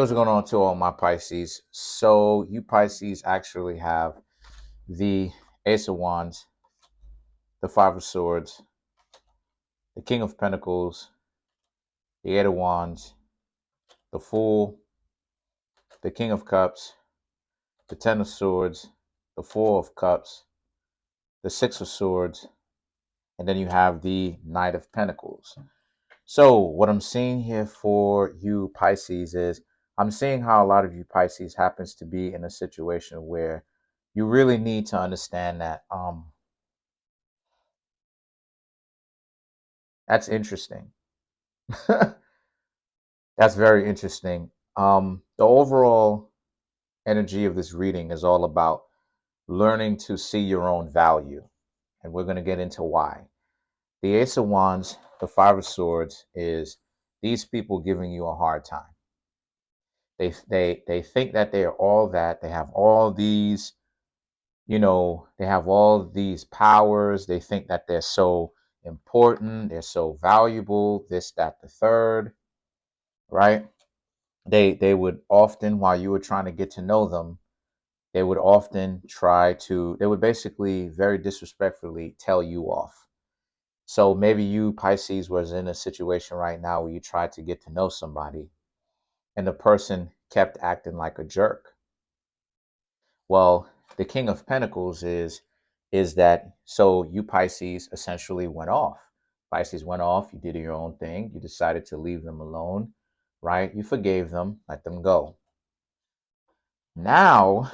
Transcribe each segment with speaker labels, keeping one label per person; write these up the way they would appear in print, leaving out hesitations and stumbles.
Speaker 1: What's going on to all my Pisces? So you Pisces actually have the Ace of Wands, the Five of Swords, the King of Pentacles, the Eight of Wands, the Fool, the King of Cups, the Ten of Swords, the Four of Cups, the Six of Swords, and then you have the Knight of Pentacles. So what I'm seeing here for you Pisces is I'm seeing how a lot of you Pisces happens to be in a situation where you really need to understand that that's interesting. That's very interesting. The overall energy of this reading is all about learning to see your own value, and we're going to get into why. The Ace of Wands, the Five of Swords, is these people giving you a hard time. They think that they are all that. They have all these, they have all these powers. They think that they're so important, they're so valuable, this, that, the third, right? They would often, while you were trying to get to know them, they would often they would basically very disrespectfully tell you off. So maybe you Pisces was in a situation right now where you tried to get to know somebody and the person kept acting like a jerk. Well, the King of Pentacles is that, so you Pisces essentially went off. Pisces went off, you did your own thing, you decided to leave them alone, right? You forgave them, let them go. Now,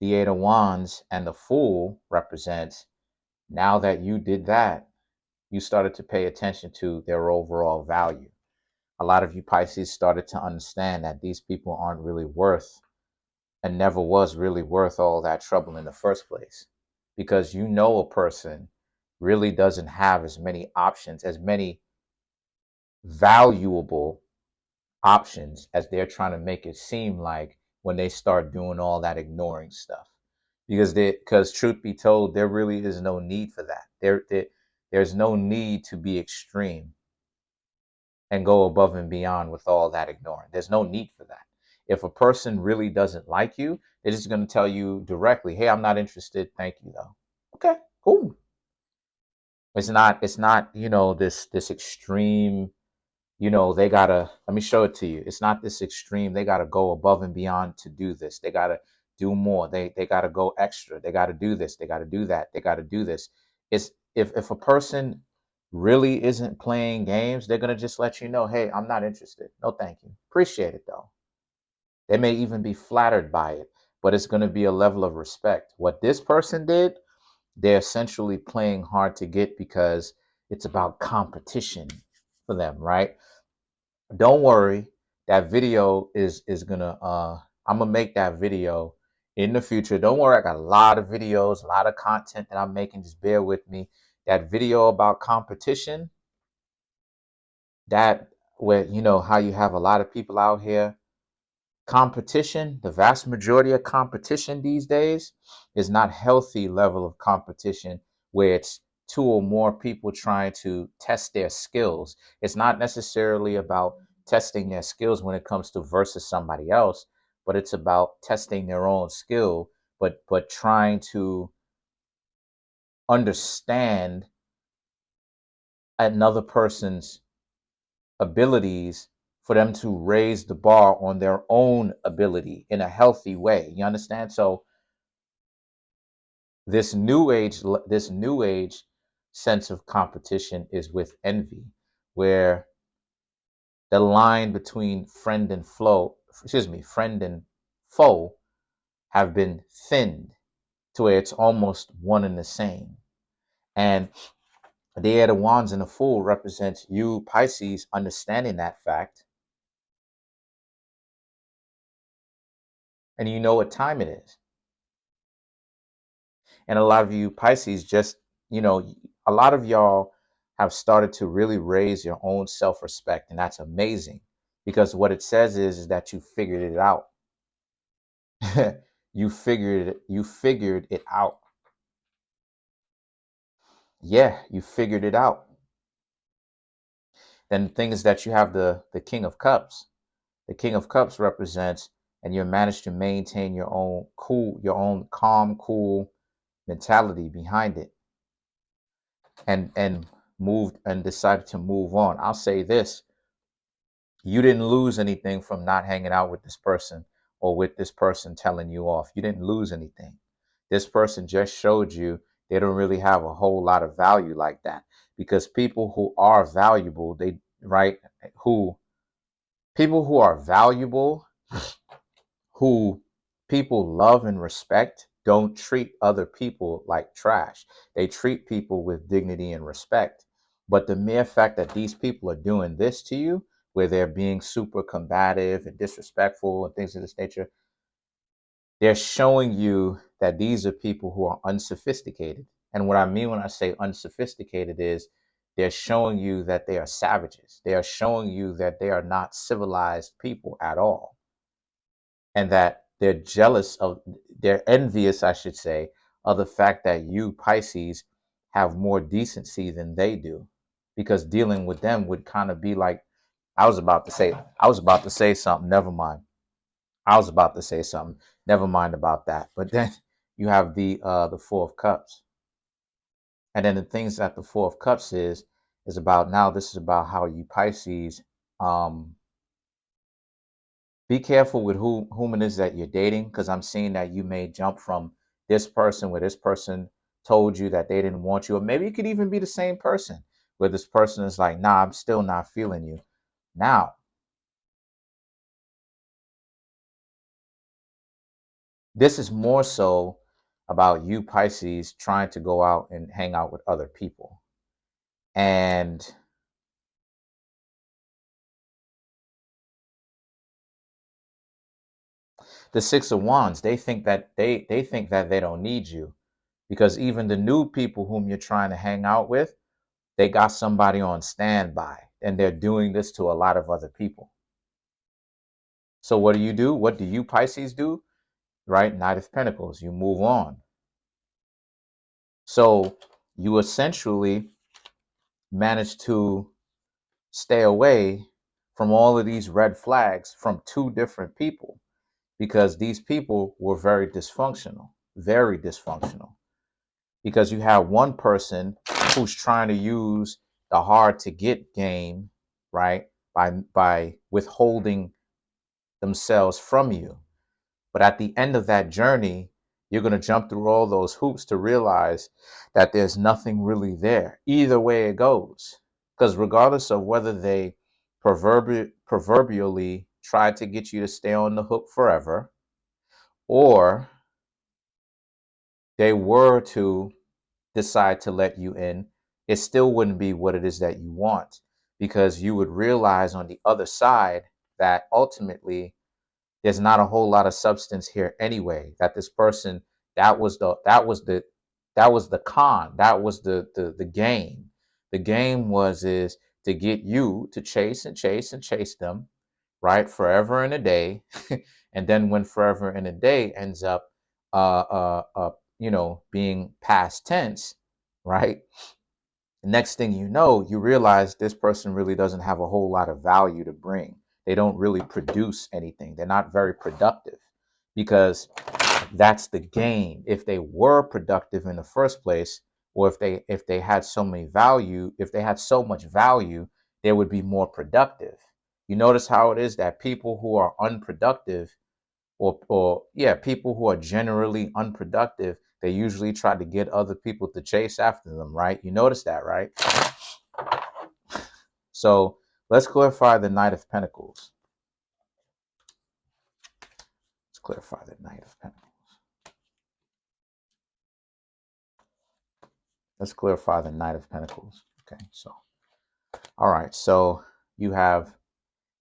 Speaker 1: the Eight of Wands and the Fool represents, now that you did that, you started to pay attention to their overall value. A lot of you Pisces started to understand that these people aren't really worth and never was really worth all that trouble in the first place, because you know a person really doesn't have as many options, as many valuable options as they're trying to make it seem like when they start doing all that ignoring stuff. Because truth be told, there really is no need for that. There's no need to be extreme and go above and beyond with all that ignoring. There's no need for that. If a person really doesn't like you, they're just going to tell you directly, "Hey, I'm not interested. Thank you, though." Okay, cool. It's not, this extreme, they gotta, let me show it to you. It's not this extreme. They gotta go above and beyond to do this. They gotta do more. They gotta go extra. They gotta do this. They gotta do that. They gotta do this. It's if a person really isn't playing games, they're gonna just let you know, "Hey, I'm not interested. No, thank you. Appreciate it though." They may even be flattered by it, but it's gonna be a level of respect. What this person did, they're essentially playing hard to get because it's about competition for them, right? Don't worry, that video is gonna I'm gonna make that video in the future. Don't worry, I got a lot of videos, a lot of content that I'm making. Just bear with me. That video about competition, that where how you have a lot of people out here. Competition, the vast majority of competition these days is not healthy level of competition where it's two or more people trying to test their skills. It's not necessarily about testing their skills when it comes to versus somebody else, but it's about testing their own skill, but trying to understand another person's abilities for them to raise the bar on their own ability in a healthy way. You understand? So this new age sense of competition is with envy, where the line between friend and foe have been thinned to where it's almost one and the same. And the Eight of Wands and the Fool represents you Pisces understanding that fact, and you know what time it is. And a lot of you Pisces just, a lot of y'all have started to really raise your own self-respect, and that's amazing, because what it says is that you figured it out. You figured it out. Yeah, you figured it out. Then the thing is that you have the King of Cups. The King of Cups represents, and you manage to maintain your own cool, your own calm, cool mentality behind it, and moved and decided to move on. I'll say this: you didn't lose anything from not hanging out with this person or with this person telling you off. You didn't lose anything. This person just showed you they don't really have a whole lot of value like that, because people who are valuable, they right who people who are valuable, who people love and respect, don't treat other people like trash. They treat people with dignity and respect. But the mere fact that these people are doing this to you, where they're being super combative and disrespectful and things of this nature, they're showing you that these are people who are unsophisticated. And what I mean when I say unsophisticated is they're showing you that they are savages. They are showing you that they are not civilized people at all, and that they're jealous of, they're envious, I should say, of the fact that you Pisces have more decency than they do, because dealing with them would kind of be like, I was about to say something, never mind. I was about to say something, never mind about that. But then you have the Four of Cups. And then the things that the Four of Cups is about now, this is about how you Pisces be careful with whom it is that you're dating, because I'm seeing that you may jump from this person where this person told you that they didn't want you, or maybe it could even be the same person where this person is like, nah, I'm still not feeling you. Now, this is more so about you Pisces trying to go out and hang out with other people. And the Six of Wands, they think that they think that they don't need you, because even the new people whom you're trying to hang out with, they got somebody on standby, and they're doing this to a lot of other people. So what do? What do you Pisces do? Right? Knight of Pentacles, you move on. So you essentially manage to stay away from all of these red flags from two different people, because these people were very dysfunctional, very dysfunctional. Because you have one person who's trying to use the hard to get game, right? By withholding themselves from you. But at the end of that journey, you're going to jump through all those hoops to realize that there's nothing really there, either way it goes. Because regardless of whether they proverbially try to get you to stay on the hook forever, or they were to decide to let you in, it still wouldn't be what it is that you want, because you would realize on the other side that ultimately there's not a whole lot of substance here anyway. That this person, that was the con, that was the game. The game is to get you to chase and chase and chase them, right, forever and a day. And then when forever and a day ends up being past tense, right, next thing you know, you realize this person really doesn't have a whole lot of value to bring. They don't really produce anything. They're not very productive, because that's the game. If they were productive in the first place, or if they had so many value, if they had so much value, they would be more productive. You notice how it is that people who are unproductive, or yeah, people who are generally unproductive, they usually try to get other people to chase after them, right? You notice that, right? So let's clarify the Knight of Pentacles. Let's clarify the Knight of Pentacles. Let's clarify the Knight of Pentacles. Okay, so all right, so you have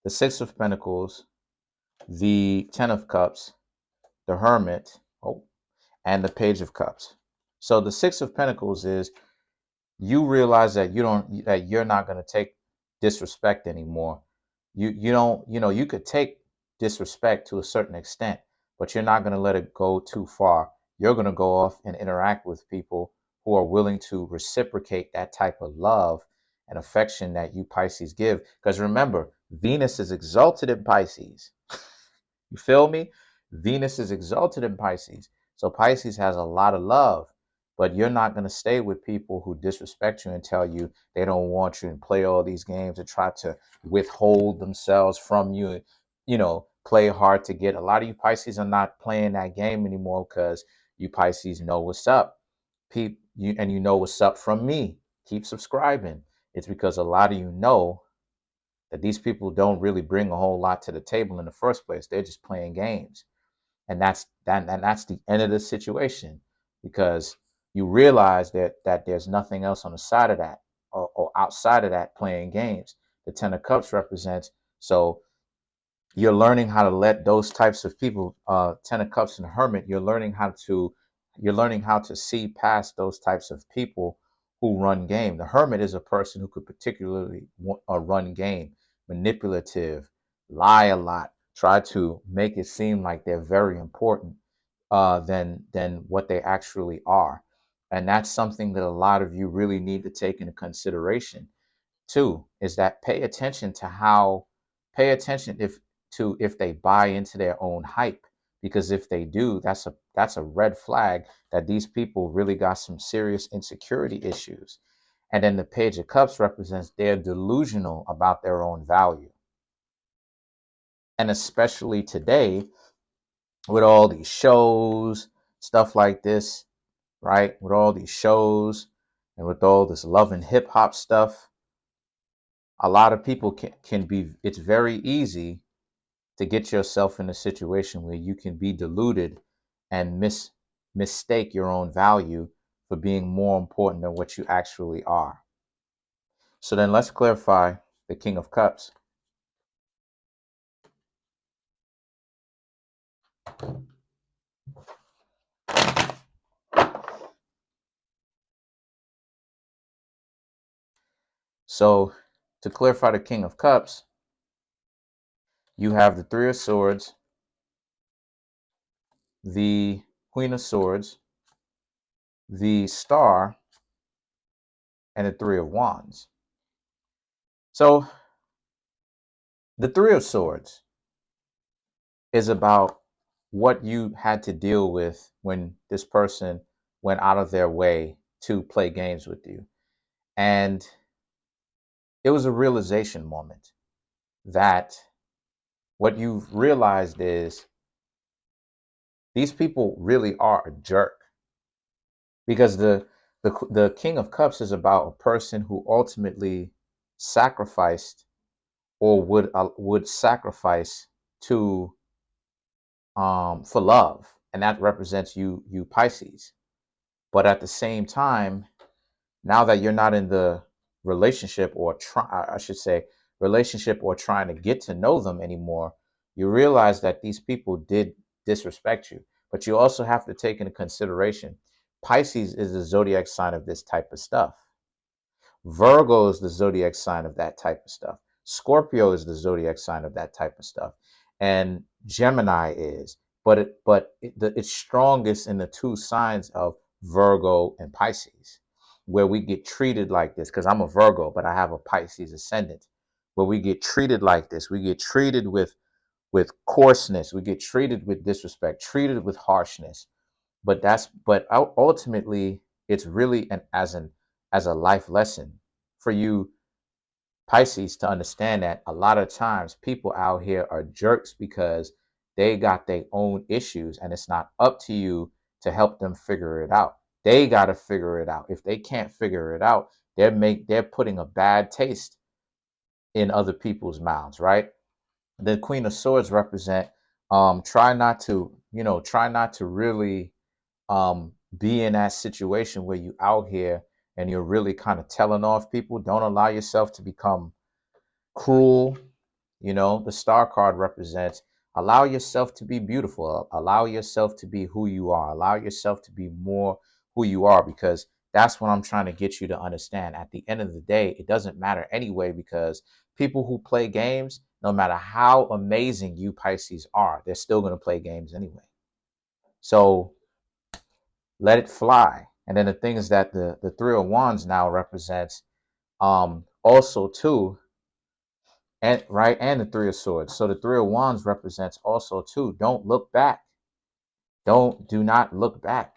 Speaker 1: the Six of Pentacles, the Ten of Cups, the Hermit, and the Page of Cups. So the Six of Pentacles is, you realize that you're not going to take disrespect anymore. You don't, you could take disrespect to a certain extent, but you're not going to let it go too far. You're going to go off and interact with people who are willing to reciprocate that type of love and affection that you Pisces give. Because remember, Venus is exalted in Pisces. You feel me? Venus is exalted in Pisces. So Pisces has a lot of love, but you're not going to stay with people who disrespect you and tell you they don't want you and play all these games and try to withhold themselves from you, play hard to get. A lot of you Pisces are not playing that game anymore because you Pisces know what's up. And you know what's up from me. Keep subscribing. It's because a lot of you know that these people don't really bring a whole lot to the table in the first place. They're just playing games. And that's the end of the situation, because you realize that there's nothing else on the side of that, or outside of that, playing games. The Ten of Cups represents, so you're learning how to let those types of people, Ten of Cups and Hermit, you're learning how to see past those types of people who run game. The Hermit is a person who could particularly run game, manipulative, lie a lot, try to make it seem like they're very important, than what they actually are. And that's something that a lot of you really need to take into consideration too, is that pay attention if they buy into their own hype. Because if they do, that's a red flag that these people really got some serious insecurity issues. And then the Page of Cups represents they're delusional about their own value. And especially today, with all these shows, stuff like this, right? With all these shows and with all this love and hip hop stuff, a lot of people can be, it's very easy to get yourself in a situation where you can be deluded and mistake your own value for being more important than what you actually are. So then let's clarify the King of Cups. So to clarify the King of Cups, you have the Three of Swords, the Queen of Swords, the Star, and the Three of Wands. So the Three of Swords is about what you had to deal with when this person went out of their way to play games with you. And it was a realization moment that what you've realized is these people really are a jerk. Because the King of Cups is about a person who ultimately sacrificed, or would sacrifice to, for love, and that represents you Pisces. But at the same time, now that you're not in the relationship, or I should say relationship, or trying to get to know them anymore, you realize that these people did disrespect you. But you also have to take into consideration Pisces is the zodiac sign of this type of stuff. Virgo is the zodiac sign of that type of stuff. Scorpio is the zodiac sign of that type of stuff. And Gemini is, it's strongest in the two signs of Virgo and Pisces, where we get treated like this. Because I'm a Virgo, but I have a Pisces ascendant. Where we get treated like this, we get treated with coarseness, we get treated with disrespect, treated with harshness. But ultimately, it's really as a life lesson for you Pisces to understand that a lot of times people out here are jerks because they got their own issues, and it's not up to you to help them figure it out. They got to figure it out. If they can't figure it out, they're putting a bad taste in other people's mouths, right? The Queen of Swords represent, try not to really, be in that situation where you out here and you're really kind of telling off people. Don't allow yourself to become cruel. The Star card represents, allow yourself to be beautiful, allow yourself to be who you are, allow yourself to be more who you are, because that's what I'm trying to get you to understand. At the end of the day, it doesn't matter anyway, because people who play games, no matter how amazing you Pisces are, they're still going to play games anyway. So let it fly. And then the thing is that the Three of Wands now represents, also too, And right, and the Three of Swords. So the Three of Wands represents also too. Don't look back. Do not look back.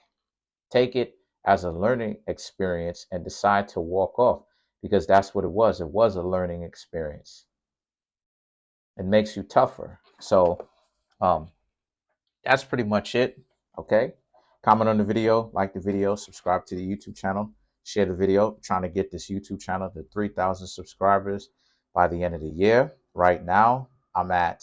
Speaker 1: Take it as a learning experience and decide to walk off, because that's what it was. It was a learning experience. It makes you tougher. So um, that's pretty much it. Okay. Comment on the video, like the video, subscribe to the YouTube channel, share the video. I'm trying to get this YouTube channel to 3,000 subscribers by the end of the year. Right now, I'm at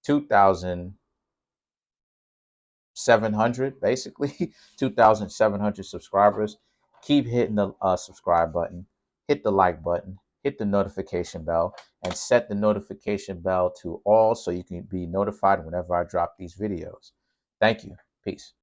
Speaker 1: 2,700, basically 2,700 subscribers. Keep hitting the subscribe button, hit the like button, hit the notification bell, and set the notification bell to all so you can be notified whenever I drop these videos. Thank you. Peace.